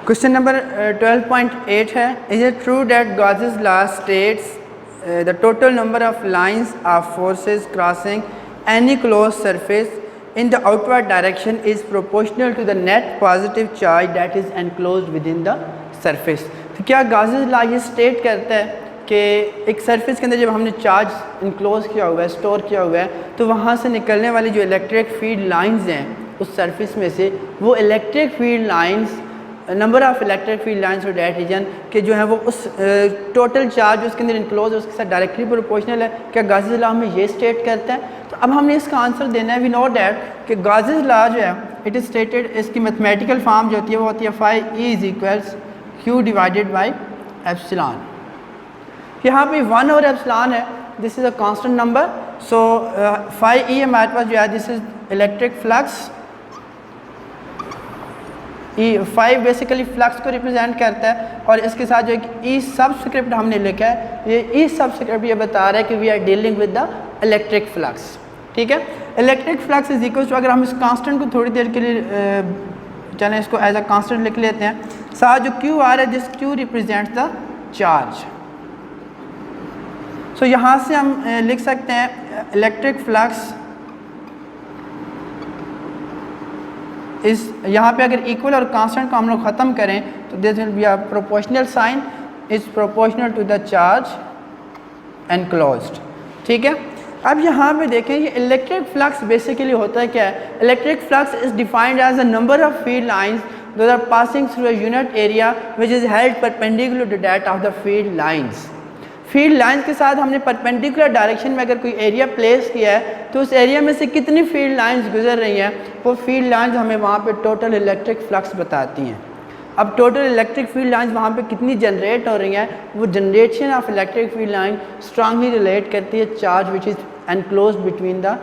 Question number 12.8 है, is it true that Gauss's law states the total number of lines of forces crossing any close surface in the outward direction is proportional to the net positive charge that is enclosed within the surface। तो क्या Gauss's law ये state करता है कि एक surface के अंदर जब हमने चार्ज इनक्लोज किया हुआ है, स्टोर किया हुआ है, तो वहाँ से निकलने वाली जो इलेक्ट्रिक फील्ड लाइंस हैं उस सरफेस में से, वो electric field lines, number of electric field lines और दैट रीजन के जो है वो उस टोटल चार्ज उसके अंदर इनक्लोज उसके साथ डायरेक्टली प्रोपोर्शनल है। क्या गॉसेस लॉ हमें ये स्टेट करता है? तो अब हमने इसका आंसर देना है। वी नो डैट कि गॉसेस लॉ जो है इट इज़ स्टेटेड, इसकी मैथमेटिकल फॉर्म जो होती है वो होती है phi E is equals q divided by epsilon. यहाँ पे 1 और एप्सिलॉन है, this is a constant number. So phi E हमारे पास जो है this is electric flux, phi basically flux को रिप्रेजेंट करता है, और इसके साथ जो ई सबस्क्रिप्ट हमने लिखा है, ये ई सबस्क्रिप्ट ये बता रहा है कि we are dealing with the electric flux. ठीक है, electric flux is equal to, अगर हम इस कांस्टेंट को थोड़ी देर के लिए चलें इसको एज अ कांस्टेंट लिख लेते हैं, साथ जो क्यू आ रहा है this Q represents the charge. So यहाँ से हम लिख सकते हैं इलेक्ट्रिक फ्लक्स इस, यहाँ पे अगर इक्वल और कांस्टेंट को हम लोग ख़त्म करें तो this will be a proportional sign is proportional to the charge enclosed. ठीक है, अब यहाँ पे देखें ये इलेक्ट्रिक फ्लक्स बेसिकली होता है क्या है? Electric flux is defined as a number of field lines that are passing through a unit area which is held perpendicular to that of the field lines. Field lines के साथ हमने perpendicular direction में अगर कोई area place किया है तो उस एरिया में से कितनी फील्ड लाइंस गुजर रही हैं, वो फील्ड लाइंस हमें वहाँ पे टोटल इलेक्ट्रिक फ्लक्स बताती हैं। अब टोटल इलेक्ट्रिक फील्ड लाइंस वहाँ पे कितनी जनरेट हो रही हैं, वो generation of electric field line strongly relate करती है charge which is enclose between the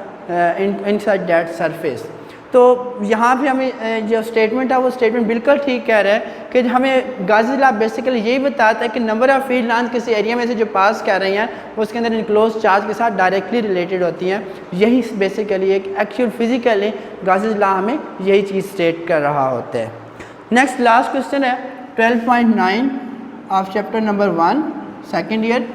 inside that surface. तो यहाँ पे हमें जो स्टेटमेंट है वो स्टेटमेंट बिल्कुल ठीक कह रहा है कि हमें गॉसेस लॉ बेसिकली यही बताता है कि नंबर ऑफ फील्ड लाइंस किसी एरिया में से जो पास कर रही हैं वो उसके अंदर इनक्लोज चार्ज के साथ डायरेक्टली रिलेटेड होती हैं। यही बेसिकली एक एक्चुअल फिजिकली गॉसेस लॉ हमें यही चीज़ स्टेट कर रहा होता है। नेक्स्ट लास्ट क्वेश्चन है 12.9 of chapter number 1 second year.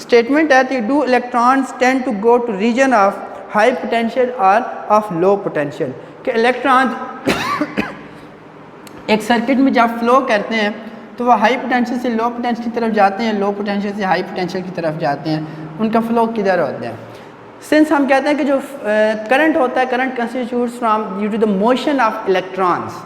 Statement है कि do electrons tend to go to region of high potential और ऑफ लो पोटेंशियल। कि इलेक्ट्रॉन एक सर्किट में जब फ्लो करते हैं तो वह हाई पोटेंशियल से लो पोटेंशियल की तरफ जाते हैं, लो पोटेंशियल से हाई पोटेंशियल की तरफ जाते हैं, उनका फ्लो किधर होता है? सिंस हम कहते हैं कि जो करंट होता है, current constitutes from due to the motion of electrons.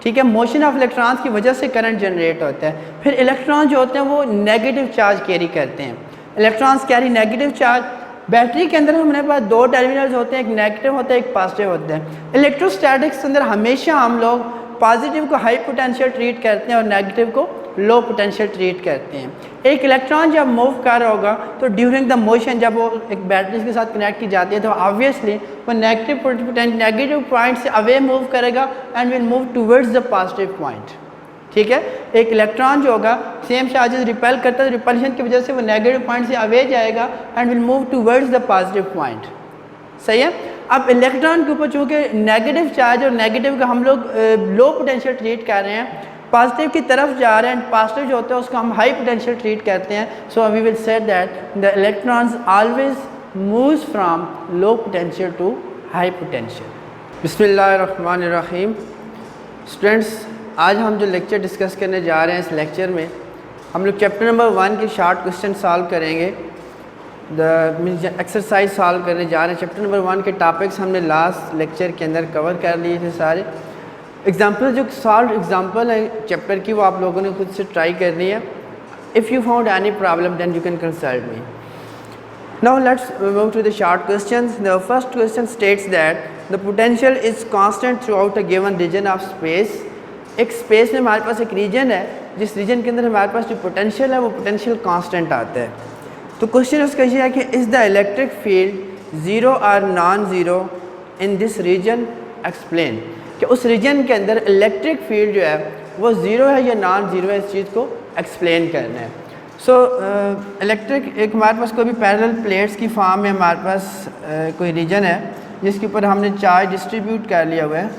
ठीक है, मोशन ऑफ इलेक्ट्रॉन्स की वजह से करंट जनरेट होता है। फिर इलेक्ट्रॉन जो होते हैं वो नेगेटिव चार्ज कैरी करते हैं। Electrons carry negative charge. Battery के अंदर हमारे पास 2 टर्मिनल्स होते हैं, एक नेगेटिव होता है एक पॉजिटिव होता है। इलेक्ट्रोस्टैटिक्स के अंदर हमेशा हम लोग पॉजिटिव को हाई पोटेंशियल ट्रीट करते हैं और नेगेटिव को लो पोटेंशियल ट्रीट करते हैं। एक इलेक्ट्रॉन जब मूव कर रहा होगा तो ड्यूरिंग द मोशन जब वो एक बैटरी के साथ कनेक्ट की जाती है तो ऑब्वियसली वो नेगेटिव पॉइंट से अवे मूव करेगा and will move towards the positive point. ठीक है, एक इलेक्ट्रॉन जो होगा सेम चार्जेस रिपेल करता है, रिपल्शन की वजह से वो नेगेटिव पॉइंट से अवे जाएगा and will move towards the positive point. सही है। अब इलेक्ट्रॉन के ऊपर चूँकि नेगेटिव चार्ज और नेगेटिव का हम लोग लो पोटेंशियल ट्रीट कर रहे हैं, पॉजिटिव की तरफ जा रहे हैं, पॉजिटिव जो होता है उसको हम हाई पोटेंशियल ट्रीट करते हैं। So we will say that the electrons always moves from low potential to high potential. बिस्मिल्लाहिर्रहमानिर्रहीम। स्टूडेंट्स, आज हम जो लेक्चर डिस्कस करने जा रहे हैं, इस लेक्चर में हम लोग चैप्टर नंबर 1 के शॉर्ट क्वेश्चन सॉल्व करेंगे। द एक्सरसाइज सॉल्व करने जा रहे हैं। चैप्टर नंबर 1 के टॉपिक्स हमने लास्ट लेक्चर के अंदर कवर कर लिए थे सारे। एग्जाम्पल जो सॉल्व एग्जाम्पल है चैप्टर की वो आप लोगों ने खुद से ट्राई करनी है। If you found any problem then you can consult me. Now let's move to the short questions. The first question states that the potential is constant throughout a given region of space. एक space में हमारे पास एक reason है, जिस reason के अंदर हमारे पास जो पोटेंशियल है वो पोटेंशियल कांस्टेंट आता है। तो क्वेश्चन उसका ये है कि is the electric field zero और non zero in this region, explain. कि उस रीजन के अंदर इलेक्ट्रिक फील्ड जो है वो ज़ीरो है या नॉन ज़ीरो है, इस चीज़ को एक्सप्लेन करना है। सो इलेक्ट्रिक एक हमारे पास कोई भी पैरेलल प्लेट्स की फॉर्म में हमारे पास कोई रीजन है जिसके ऊपर हमने चार्ज डिस्ट्रीब्यूट कर लिया हुआ है।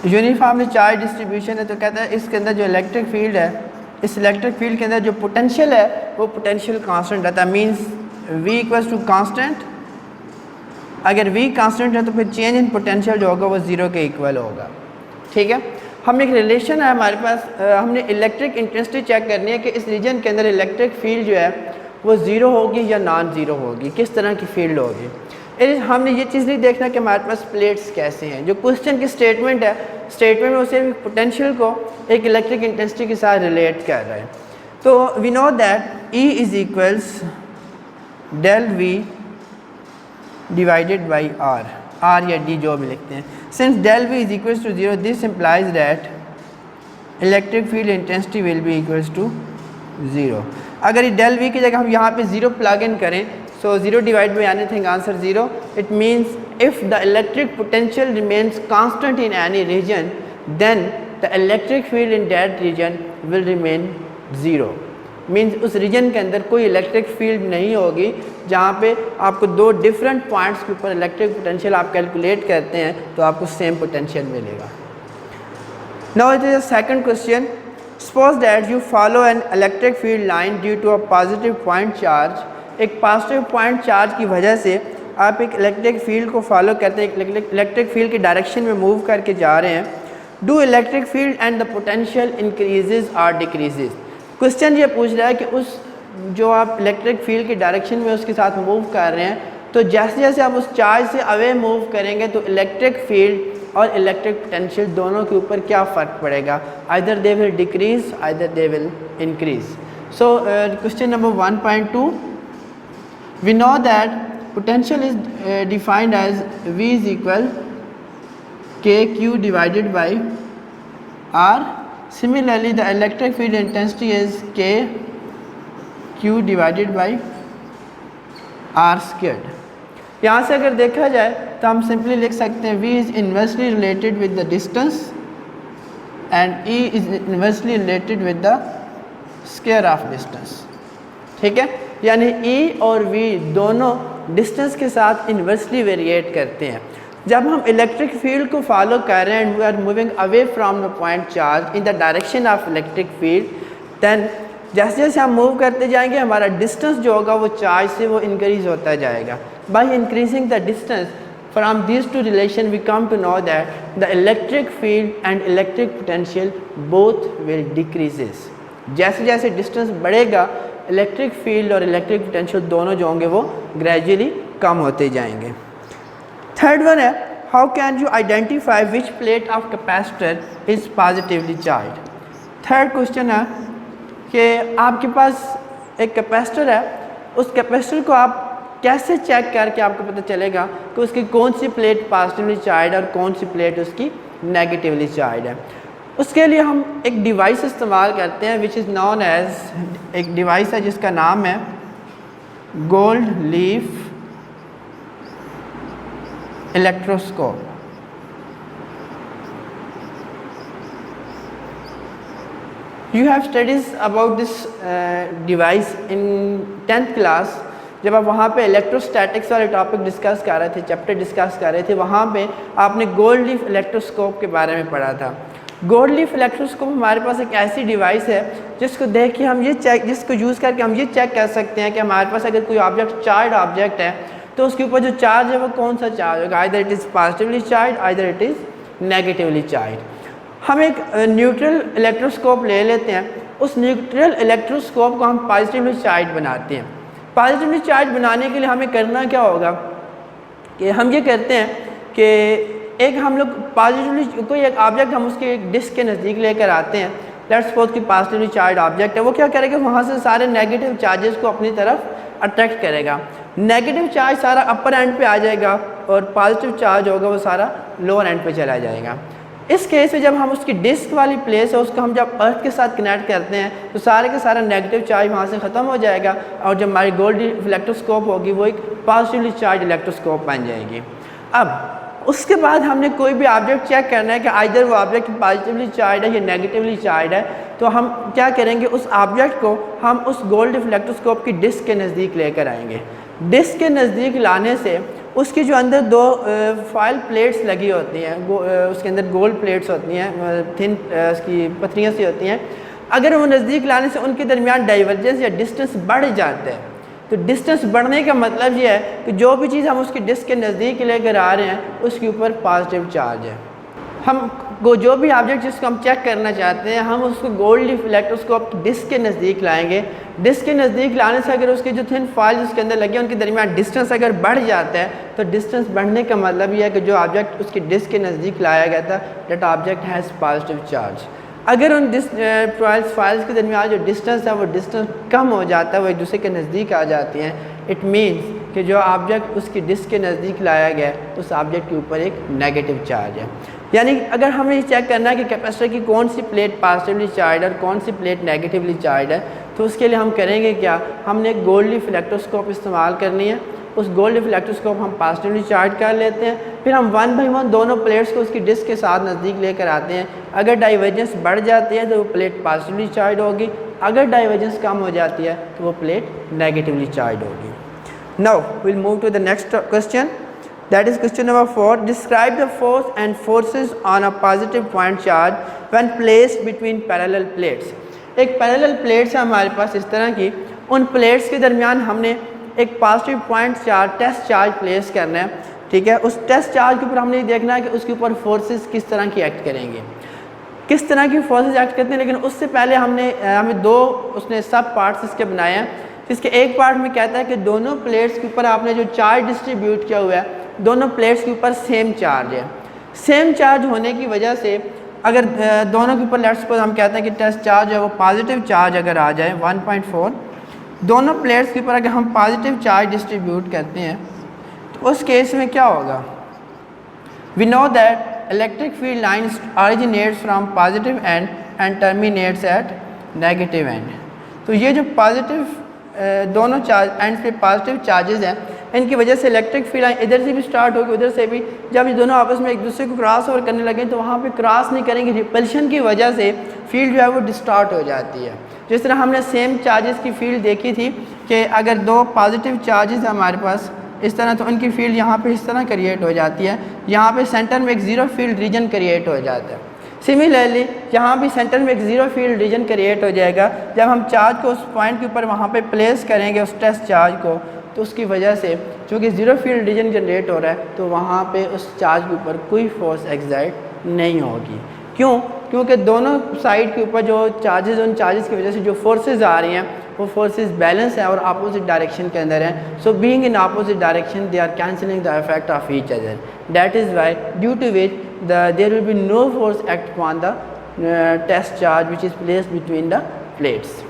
यूनिफॉर्मली चार्ज डिस्ट्रीब्यूशन है, तो कहता है इसके अंदर जो इलेक्ट्रिक फील्ड है, इस इलेक्ट्रिक फील्ड के अंदर जो पोटेंशियल है वो पोटेंशियल कांस्टेंट रहता है, means V equals to constant. अगर V कांस्टेंट है तो फिर चेंज इन पोटेंशियल जो होगा वो ज़ीरो के इक्वल होगा। ठीक है, हम एक रिलेशन है हमारे पास, हमने इलेक्ट्रिक इंटेंसिटी चेक करनी है कि इस रीजन के अंदर इलेक्ट्रिक फील्ड जो है वो ज़ीरो होगी या नॉन ज़ीरो होगी, किस तरह की फील्ड होगी। हमने ये चीज़ नहीं देखना कि हमारे पास प्लेट्स कैसे हैं। जो क्वेश्चन की स्टेटमेंट है, स्टेटमेंट में उसे पोटेंशियल को एक इलेक्ट्रिक इंटेंसिटी के साथ रिलेट कर रहा है। तो we know that E is equals del V divided by R या D जो भी लिखते हैं। Since del V is equals to zero, this implies that electric field intensity will be equals to zero. अगर ये डेल V की जगह हम यहाँ पे ज़ीरो प्लग इन करें, so 0 divided by anything, answer 0. It means if the electric potential remains constant in any region, then the electric field in that region will remain 0. Means उस reason के अंदर कोई इलेक्ट्रिक फील्ड नहीं होगी जहाँ पे आपको दो डिफरेंट पॉइंट्स के ऊपर इलेक्ट्रिक पोटेंशियल आप कैलकुलेट करते हैं तो आपको सेम पोटेंशियल मिलेगा। Now it is a second question. Suppose that you follow an electric field line due to a positive point charge. एक पॉजिटिव पॉइंट चार्ज की वजह से आप एक इलेक्ट्रिक फील्ड को फॉलो करते हैं, इलेक्ट्रिक फील्ड की डायरेक्शन में मूव करके जा रहे हैं। Do electric field and the potential increases और डिक्रीजेज। क्वेश्चन ये पूछ रहा है कि उस जो आप इलेक्ट्रिक फील्ड की डायरेक्शन में उसके साथ मूव कर रहे हैं, तो जैसे जैसे आप उस चार्ज से अवे मूव करेंगे तो इलेक्ट्रिक फील्ड और इलेक्ट्रिक पोटेंशियल दोनों के ऊपर क्या फ़र्क पड़ेगा। Either they will decrease, either they will increase. So question number 1.2, we know that potential is defined as V is equal KQ divided by R. Similarly, the electric field intensity is KQ divided by R squared. यहाँ से अगर देखा जाए तो हम simply लिख सकते हैं V is inversely related with the distance and E is inversely related with the square of distance. ठीक है, यानी E और V दोनों डिस्टेंस के साथ इन्वर्सली वेरिएट करते हैं। जब हम इलेक्ट्रिक फील्ड को फॉलो कर रहे हैं and we are moving away from the point charge in the direction of electric field, then जैसे जैसे हम मूव करते जाएंगे हमारा डिस्टेंस जो होगा वो चार्ज से वो इंक्रीज होता जाएगा। By increasing the distance from this to relation we come to know that the electric field and electric potential both will decreases. जैसे जैसे डिस्टेंस बढ़ेगा इलेक्ट्रिक फील्ड और इलेक्ट्रिक पोटेंशियल दोनों जो होंगे वो ग्रेजुअली कम होते जाएंगे। थर्ड वन है, how can you identify which plate of capacitor is positively charge. Third question है कि आपके पास एक कैपेसिटर है, उस कैपेसिटर को आप कैसे चेक करके आपको पता चलेगा कि उसकी कौन सी प्लेट पॉजिटिवली चार्ज और कौन सी प्लेट उसकी नेगेटिवली चार्ज है। उसके लिए हम एक डिवाइस इस्तेमाल करते हैं विच इज़ नॉन एज, एक डिवाइस है जिसका नाम है gold leaf electroscope. You have studies about this device in 10th class. जब आप वहाँ पे इलेक्ट्रोस्टैटिक्स वाले टॉपिक डिस्कस कर रहे थे, चैप्टर डिस्कस कर रहे थे, वहाँ पे आपने गोल्ड लीफ इलेक्ट्रोस्कोप के बारे में पढ़ा था। गोल्ड लीफ इलेक्ट्रोस्कोप हमारे पास एक ऐसी डिवाइस है जिसको देख के हम ये चेक, जिसको यूज़ करके हम ये चेक कर सकते हैं कि हमारे पास अगर कोई ऑब्जेक्ट चार्ज ऑब्जेक्ट है तो उसके ऊपर जो चार्ज है वो कौन सा चार्ज होगा, either it is positively charge, either it is negatively charge. हम एक न्यूट्रल इलेक्ट्रोस्कोप ले लेते हैं, उस न्यूट्रल इलेक्ट्रोस्कोप को हम पॉजिटिवली चार्ज बनाते हैं। पॉजिटिवली चार्ज बनाने के लिए हमें करना क्या होगा कि हम ये करते हैं कि एक हम लोग पॉजिटिवली कोई एक ऑब्जेक्ट हम उसके एक डिस्क के नज़दीक लेकर आते हैं। लेट्स सपोज कि पॉजिटिवली चार्ज ऑब्जेक्ट है, वो क्या करेगा, वहाँ से सारे नेगेटिव चार्जेस को अपनी तरफ अट्रैक्ट करेगा। नेगेटिव चार्ज सारा अपर एंड पे आ जाएगा और पॉजिटिव चार्ज होगा वो सारा लोअर एंड पे चला जाएगा। इस केस में जब हम उसकी डिस्क वाली प्लेस है उसको हम जब अर्थ के साथ कनेक्ट करते हैं तो सारे के सारा नेगेटिव चार्ज वहाँ से ख़त्म हो जाएगा और जब हमारी गोल्ड इलेक्ट्रोस्कोप होगी वो एक पॉजिटिवली चार्ज इलेक्ट्रोस्कोप बन जाएगी। अब उसके बाद हमने कोई भी ऑब्जेक्ट चेक करना है कि आइदर वो ऑब्जेक्ट पॉजिटिवली चार्ज है या नेगेटिवली चार्ज है, तो हम क्या करेंगे, उस ऑब्जेक्ट को हम उस गोल्ड इलेक्ट्रोस्कोप की डिस्क के नज़दीक लेकर आएंगे। डिस्क के नज़दीक लाने से उसकी जो अंदर दो फॉयल प्लेट्स लगी होती हैं, उसके अंदर गोल्ड प्लेट्स होती हैं, थिन उसकी पथरियाँ सी होती हैं, अगर वो नज़दीक लाने से उनके दरमियान डाइवर्जेंस या डिस्टेंस बढ़ जाता है, तो डिस्टेंस बढ़ने का मतलब ये है कि जो भी चीज़ हम उसकी डिस्क के नज़दीक लेकर आ रहे हैं उसके ऊपर पॉजिटिव चार्ज है। हम जो भी ऑब्जेक्ट जिसको हम चेक करना चाहते हैं, हम उसको गोल्ड रिफ्लेक्ट उसको अब डिस्क के नज़दीक लाएंगे। डिस्क के नज़दीक लाने से अगर उसके जो थिन फॉइल जिसके अंदर लगे उनके दरमियान डिस्टेंस अगर बढ़ जाता है, तो डिस्टेंस बढ़ने का मतलब ये है कि जो ऑब्जेक्ट उसकी डिस्क के नज़दीक लाया गया था, that object has positive charge. अगर उन फाइल्स के दरमियान जो डिस्टेंस है वो डिस्टेंस कम हो जाता है, वो एक दूसरे के नज़दीक आ जाती हैं, इट मीन्स कि जो ऑब्जेक्ट उसकी डिस्क के नज़दीक लाया गया उस ऑब्जेक्ट के ऊपर एक नेगेटिव चार्ज है। यानी अगर हमें ये चेक करना है कि कैपेसिटर की कौन सी प्लेट पॉजिटिवली चार्ज और कौन सी प्लेट नेगेटिवली चार्ज है, तो उसके लिए हम करेंगे क्या, हमने एक गोल्ड रिफ्लेक्टोस्कोप इस्तेमाल करनी है। उस गोल्ड रिफ्लेक्टोस्कोप हम पॉजिटिवली चार्ज कर लेते हैं, फिर हम 1 बाई 1 दोनों प्लेट्स को उसकी डिस्क के साथ नज़दीक लेकर आते हैं। अगर डाइवर्जेंस बढ़ जाती है तो वो प्लेट पॉजिटिवली चार्ज होगी, अगर डाइवर्जेंस कम हो जाती है तो वो प्लेट नेगेटिवली चार्ज होगी। Now will move to the next question, that is question number 4। Describe the force and forces on a positive point charge when placed between parallel plates. एक parallel plates है हमारे पास इस तरह की, उन plates के दरमियान हमने एक positive point charge test charge place करना है, ठीक है। उस टेस्ट चार्ज के ऊपर हमने ये देखना है कि उसके ऊपर फोर्सेस किस तरह की एक्ट करेंगे, किस तरह की फोर्सेस एक्ट करते हैं। लेकिन उससे पहले हमें दो उसने सब पार्ट्स इसके बनाए हैं। इसके एक पार्ट में कहता है कि दोनों प्लेट्स के ऊपर आपने जो चार्ज डिस्ट्रीब्यूट किया हुआ है, दोनों प्लेट्स के ऊपर सेम चार्ज है। सेम चार्ज होने की वजह से अगर दोनों के ऊपर लेट्स सपोज हम कहते हैं कि टेस्ट चार्ज है वो पॉजिटिव चार्ज अगर आ जाए 1.4, दोनों प्लेट्स के ऊपर अगर हम पॉजिटिव चार्ज डिस्ट्रीब्यूट करते हैं तो उस केस में क्या होगा, we know that electric field lines originates from positive end and terminates at negative end. तो ये जो पॉजिटिव दोनों चार्ज एंड पे पॉजिटिव चार्जेस हैं, इनकी वजह से इलेक्ट्रिक फील्ड लाइन इधर से भी स्टार्ट होगी उधर से भी, जब ये दोनों आपस में एक दूसरे को क्रॉस ओवर करने लगे तो वहाँ पे क्रॉस नहीं करेंगे, रिपल्शन की वजह से फील्ड जो है वो डिस्टार्ट हो जाती है। जिस तरह हमने सेम चार्जेस की फील्ड देखी थी कि अगर दो पॉजिटिव चार्जेस हैं हमारे पास इस तरह, तो उनकी फील्ड यहाँ पे इस तरह क्रिएट हो जाती है, यहाँ पे सेंटर में एक ज़ीरो फील्ड रीजन क्रिएट हो जाता है। सिमिलरली यहाँ भी सेंटर में एक ज़ीरो फील्ड रीजन क्रिएट हो जाएगा जब हम चार्ज को उस पॉइंट के ऊपर वहाँ पे प्लेस करेंगे उस टेस्ट चार्ज को, तो उसकी वजह से चूँकि ज़ीरो फील्ड रीजन जनरेट हो रहा है तो वहाँ पे उस चार्ज के ऊपर कोई फोर्स एक्सर्ट नहीं होगी। क्यों? क्योंकि दोनों साइड के ऊपर जो चार्जेस, उन चार्जेस की वजह से जो फोर्सेस आ रही हैं वो फोर्सेस बैलेंस है और अपोजिट डायरेक्शन के अंदर हैं। So being in opposite direction they are cancelling the effect of each other, that is why due to which there will be no force act upon the test charge which is placed between the plates.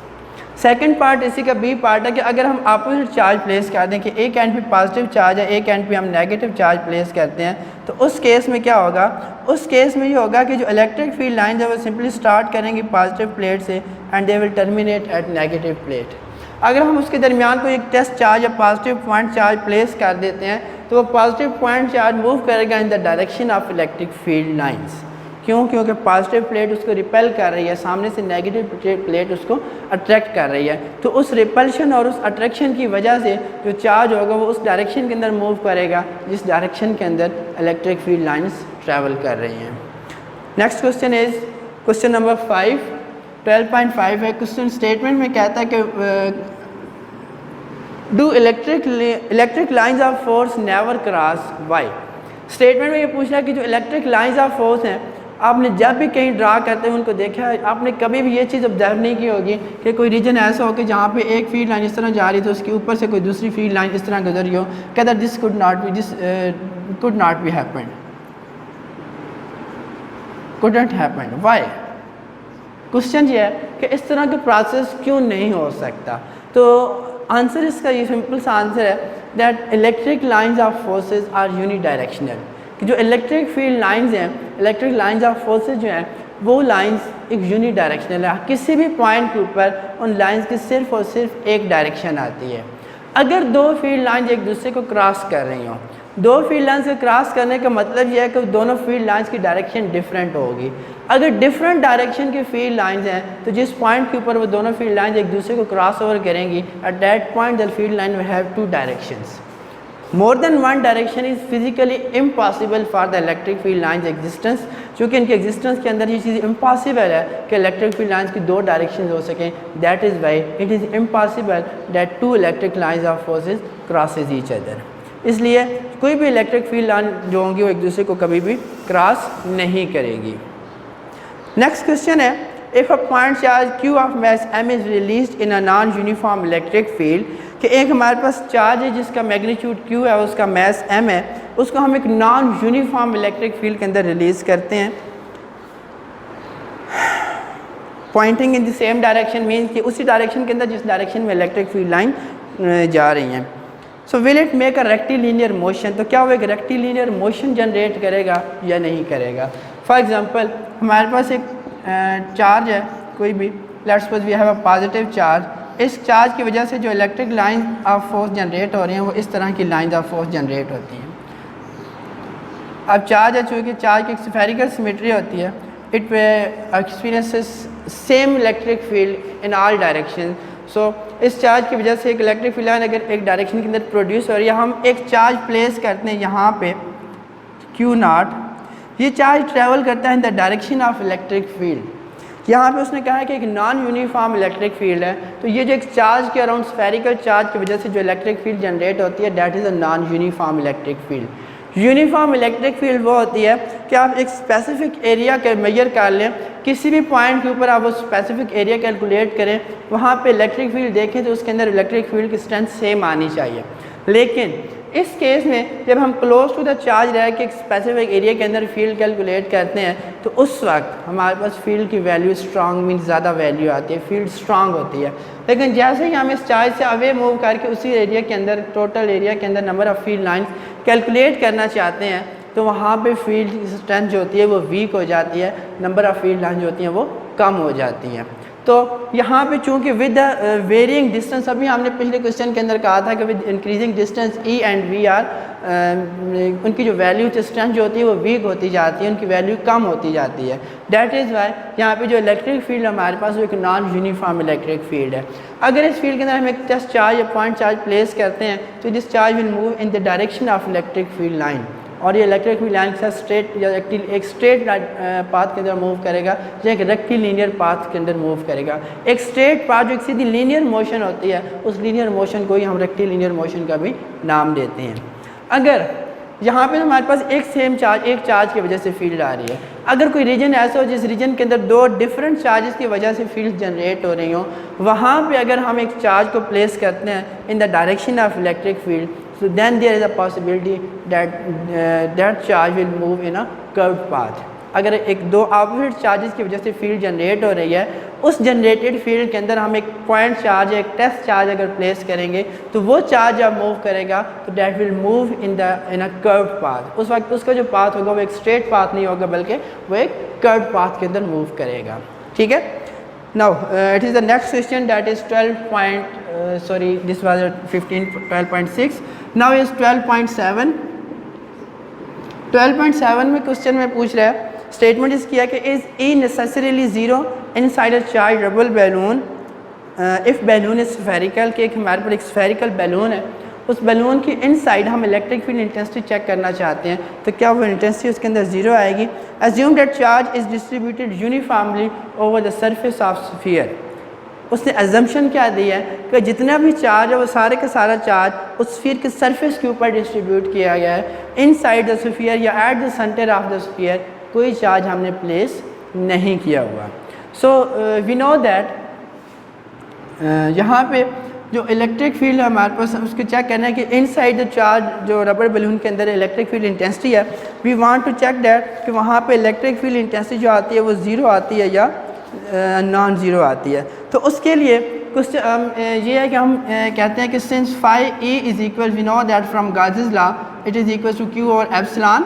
Second part इसी का B part है कि अगर हम opposite charge place कर दें कि एक एंड पे पॉजिटिव चार्ज है, एक एंड पे हम नेगेटिव चार्ज प्लेस करते हैं, तो उस केस में क्या होगा, उस केस में ये होगा कि जो इलेक्ट्रिक फील्ड लाइन है वो सिंपली स्टार्ट करेंगे पॉजिटिव प्लेट से and they will terminate at negative plate. अगर हम उसके दरमियान को एक टेस्ट चार्ज या पॉजिटिव पॉइंट चार्ज प्लेस कर देते हैं तो वो पॉजिटिव पॉइंट चार्ज मूव करेगा इन the direction of electric field lines. क्यों? क्योंकि पॉजिटिव प्लेट उसको रिपेल कर रही है, सामने से नेगेटिव प्लेट उसको अट्रैक्ट कर रही है। तो उस रिपल्शन और उस अट्रैक्शन की वजह से जो चार्ज होगा वो उस डायरेक्शन के अंदर मूव करेगा जिस डायरेक्शन के अंदर इलेक्ट्रिक फील्ड लाइंस ट्रैवल कर रही हैं। Next question is question number 5, 12.5 है। क्वेश्चन स्टेटमेंट में कहता है कि do electric lines of force never cross why. Statement में ये पूछ रहा है कि जो इलेक्ट्रिक लाइन्स ऑफ फोर्स हैं आपने जब भी कहीं ड्रा करते हैं उनको देखा है, आपने कभी भी ये चीज़ ऑब्जर्व नहीं की होगी कि कोई रीजन ऐसा हो कि जहाँ पे एक फील्ड लाइन इस तरह जा रही तो उसके ऊपर से कोई दूसरी फील्ड लाइन इस तरह गुजर रही हो, कहता this could not be happened, couldn't happened, why. Question ये है कि इस तरह का प्रोसेस क्यों नहीं हो सकता। तो आंसर इसका ये सिंपल सा आंसर है that electric lines of forces are unidirectional. कि जो इलेक्ट्रिक फील्ड लाइंस हैं, इलेक्ट्रिक लाइंस ऑफ फोर्सेज जो हैं वो लाइंस एक यूनिडायरेक्शनल है। किसी भी पॉइंट के ऊपर उन लाइंस की सिर्फ और सिर्फ एक डायरेक्शन आती है। अगर दो फील्ड लाइंस एक दूसरे को क्रॉस कर रही हों, दो फील्ड लाइंस को क्रॉस करने का मतलब यह है कि दोनों फील्ड लाइंस की डायरेक्शन डिफरेंट होगी। अगर डिफरेंट डायरेक्शन की फील्ड लाइंस हैं तो जिस पॉइंट के ऊपर वो दोनों फील्ड लाइंस एक दूसरे को क्रॉस ओवर करेंगी, at that point the field line will have two directions. More than one direction is physically impossible for the electric field lines existence, चूँकि इनके एग्जिस्टेंस के अंदर ये चीज़ इम्पॉसिबल है कि इलेक्ट्रिक फील्ड लाइन्स की दो डायरेक्शन हो सकें, that is why it is impossible that two electric lines of forces crosses each other. इसलिए कोई भी इलेक्ट्रिक फील्ड लाइन जो होंगी वो एक दूसरे को कभी भी क्रॉस नहीं करेगी। नेक्स्ट क्वेश्चन है, if a point charge Q of mass m is released in a non uniform electric field, कि एक हमारे पास चार्ज है जिसका मैग्नीट्यूड Q है, उसका मास m है, उसको हम एक नॉन यूनिफॉर्म इलेक्ट्रिक फील्ड के अंदर रिलीज़ करते हैं। Pointing in the same direction means कि उसी डायरेक्शन के अंदर जिस डायरेक्शन में इलेक्ट्रिक फील्ड लाइन जा रही हैं। So will it make a rectilinear motion, तो क्या वो एक रेक्टिलिनियर मोशन जनरेट करेगा या नहीं करेगा। फॉर एग्जांपल हमारे पास एक चार्ज है कोई भी, let's suppose we have a positive charge, इस चार्ज की वजह से जो electric line of force generate हो रही हैं वो इस तरह की लाइन ऑफ फोर्स जनरेट होती हैं। अब चार्ज है, चूँकि चार्ज की स्फेरिकल सिमेट्री होती है, it experiences same electric field in all direction. So इस चार्ज की वजह से एक इलेक्ट्रिक फील्ड लाइन अगर एक डायरेक्शन के अंदर प्रोड्यूस हो रही है, हम एक चार्ज प्लेस करते हैं यहाँ पे Q0, ये चार्ज ट्रैवल करता है इन the direction of electric field. यहाँ पे उसने कहा है कि एक नॉन यूनिफॉर्म इलेक्ट्रिक फील्ड है, तो ये जो एक चार्ज के अराउंड स्फेरिकल चार्ज की वजह से जो इलेक्ट्रिक फील्ड जनरेट होती है, that is a non uniform electric field. Uniform electric field वो होती है कि आप एक स्पेसिफिक एरिया के मेजर कर लें, किसी भी पॉइंट के ऊपर आप वो स्पेसिफिक एरिया कैलकुलेट करें, वहाँ पे इलेक्ट्रिक फील्ड देखें तो उसके अंदर इलेक्ट्रिक फील्ड की स्ट्रेंथ सेम आनी चाहिए। लेकिन इस केस में जब हम क्लोज टू द चार्ज रह के एक स्पेसिफिक एरिया के अंदर फील्ड कैलकुलेट करते हैं, तो उस वक्त हमारे पास फील्ड की वैल्यू स्ट्रांग मीन्स ज़्यादा वैल्यू आती है, फील्ड स्ट्रांग होती है। लेकिन जैसे ही हम इस चार्ज से अवे मूव करके उसी एरिया के अंदर, टोटल एरिया के अंदर number of field lines calculate करना चाहते हैं, तो वहाँ पे फील्ड की स्ट्रेंथ जो होती है वो वीक हो जाती है, नंबर ऑफ़ फील्ड लाइन जो होती हैं वो कम हो जाती हैं। तो यहाँ पे चूँकि विद द वेरिंग डिस्टेंस, अभी हमने पिछले क्वेश्चन के अंदर कहा था कि with increasing distance E and VR उनकी जो वैल्यू स्ट्रेंथ जो होती है वो वीक होती जाती है, उनकी वैल्यू कम होती जाती है। दैट इज़ वाई यहाँ पे जो इलेक्ट्रिक फील्ड हमारे पास वो एक नॉन यूनिफॉर्म इलेक्ट्रिक फील्ड है। अगर इस फील्ड के अंदर हम एक टेस्ट चार्ज या पॉइंट चार्ज प्लेस करते हैं, तो this charge will move in the direction of electric field line, और ये इलेक्ट्रिक फील्ड लाइन के साथ स्ट्रेट या एक स्ट्रेट पाथ के अंदर मूव करेगा या एक रेक्टिलिनियर पाथ के अंदर मूव करेगा। एक स्ट्रेट पाथ जो एक सीधी लीनियर मोशन होती है, उस लीनियर मोशन को ही हम रेक्टिलिनियर मोशन का भी नाम देते हैं। अगर यहाँ पे हमारे पास एक सेम चार्ज, एक चार्ज की वजह से फील्ड आ रही है, अगर कोई रीजन ऐसा हो जिस रीजन के अंदर दो डिफरेंट चार्जेस की वजह से फील्ड जनरेट हो रही हो, वहाँ पे अगर हम एक चार्ज को प्लेस करते हैं इन the direction of electric field, so then there is a possibility that that charge will move in a curved path। अगर एक दो ऑपोजिट चार्जेस की वजह से फील्ड जनरेट हो रही है, उस जनरेटेड फील्ड के अंदर हम एक पॉइंट चार्ज, एक टेस्ट चार्ज अगर प्लेस करेंगे, तो वो चार्ज जब मूव करेगा तो that will move in a curved path. उस वक्त उसका जो पाथ होगा वो एक स्ट्रेट पाथ नहीं होगा, बल्कि वो एक कर्व्ड पाथ के अंदर मूव करेगा। ठीक है। Now it is the next question, that is 12. This was 12.6. Now is 12.7. 12.7 में क्वेश्चन में पूछ रहा है, स्टेटमेंट इस किया कि is E necessarily zero inside a charged rubber balloon if balloon is spherical, कि हमारे पर एक स्फेरिकल बैलून है, उस बैलून की इनसाइड हम इलेक्ट्रिक फील्ड इंटेंसिटी चेक करना चाहते हैं, तो क्या वो इंटेंसिटी उसके अंदर ज़ीरो आएगी। Assume that charge is distributed uniformly over the surface of sphere. उसने एजम्पशन क्या दी है कि जितना भी चार्ज है वो सारे का सारा चार्ज उस स्फीयर के सरफेस के ऊपर डिस्ट्रीब्यूट किया गया है, इनसाइड द स्फीयर या at the centre of the sphere कोई चार्ज हमने प्लेस नहीं किया हुआ। सो वी नो दैट यहाँ पे जो इलेक्ट्रिक फील्ड है हमारे पास, उसको चेक करना है कि इनसाइड द चार्ज जो रबर बलून के अंदर इलेक्ट्रिक फील्ड इंटेंसिटी है, we want to check that कि वहाँ पे इलेक्ट्रिक फील्ड इंटेंसिटी जो आती है वो ज़ीरो आती है या नॉन ज़ीरो आती है। तो उसके लिए कुछ ये है कि हम कहते हैं कि since phi E is equal, we know that from Gauss's law it is equal to Q और epsilon.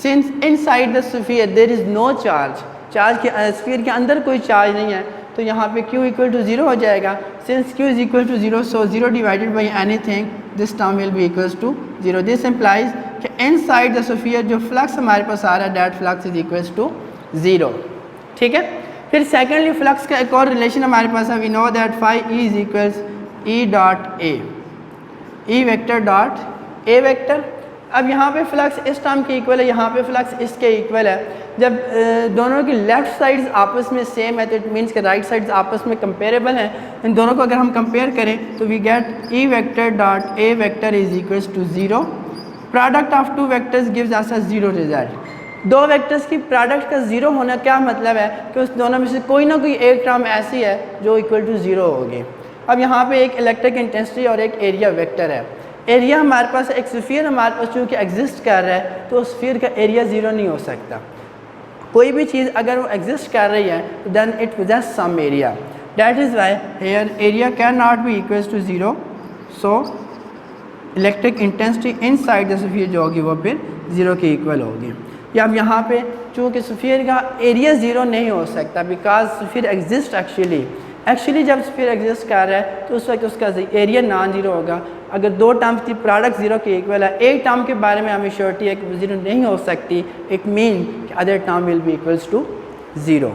Since inside the sphere there is no charge, charge के स्फीयर के अंदर कोई चार्ज नहीं है, तो यहाँ पे Q इक्वल टू ज़ीरो हो जाएगा। Since Q is equal to zero, so zero divided by anything, this term will be equals to zero. This implies कि इनसाइड द स्फीयर जो फ्लक्स हमारे पास आ रहा है, that flux is equals to zero. ठीक है। फिर सेकेंडली फ्लक्स का एक और रिलेशन हमारे पास है, we know that phi E is equals E dot A, E vector dot A vector. अब यहाँ पे फ्लक्स इस टर्म के इक्वल है, यहाँ पे फ्लक्स इसके इक्वल है। जब दोनों की लेफ़्ट साइड्स आपस में सेम है तो इट मीन्स कि राइट साइड्स आपस में कंपेरेबल हैं। इन दोनों को अगर हम कंपेयर करें तो we get E vector dot A vector is equals to 0। Product of two vectors gives us a 0 result. दो वेक्टर्स की प्रोडक्ट का 0 होना क्या मतलब है कि उस दोनों में से कोई ना कोई एक टर्म ऐसी है जो इक्वल टू 0 होगी। अब यहाँ पे एक इलेक्ट्रिक इंटेंसिटी और एक एरिया वेक्टर है। एरिया हमारे पास एक स्फीयर हमारे पास चूँकि एग्जिस्ट कर रहा है तो उस स्फीयर का एरिया 0 नहीं हो सकता। कोई भी चीज़ अगर वो एग्जिस्ट कर रही है तो then it poses some area, that is why here area can not be equals to 0। So electric intensity inside the sphere जो होगी वो फिर 0 के इक्वल होगी। या अब यहाँ पे चूँकि स्फीयर का एरिया 0 नहीं हो सकता बिकॉज स्फीयर एग्जिस्ट एक्चुअली जब स्फीयर एग्जिस्ट कर रहा है तो उस वक्त उसका एरिया नॉन जीरो होगा। अगर दो टर्म्स की प्रोडक्ट 0 के इक्वल है, एक टर्म के बारे में हमें श्योरिटी है कि वो 0 नहीं हो सकती, इट मीन कि other term will be equals to 0।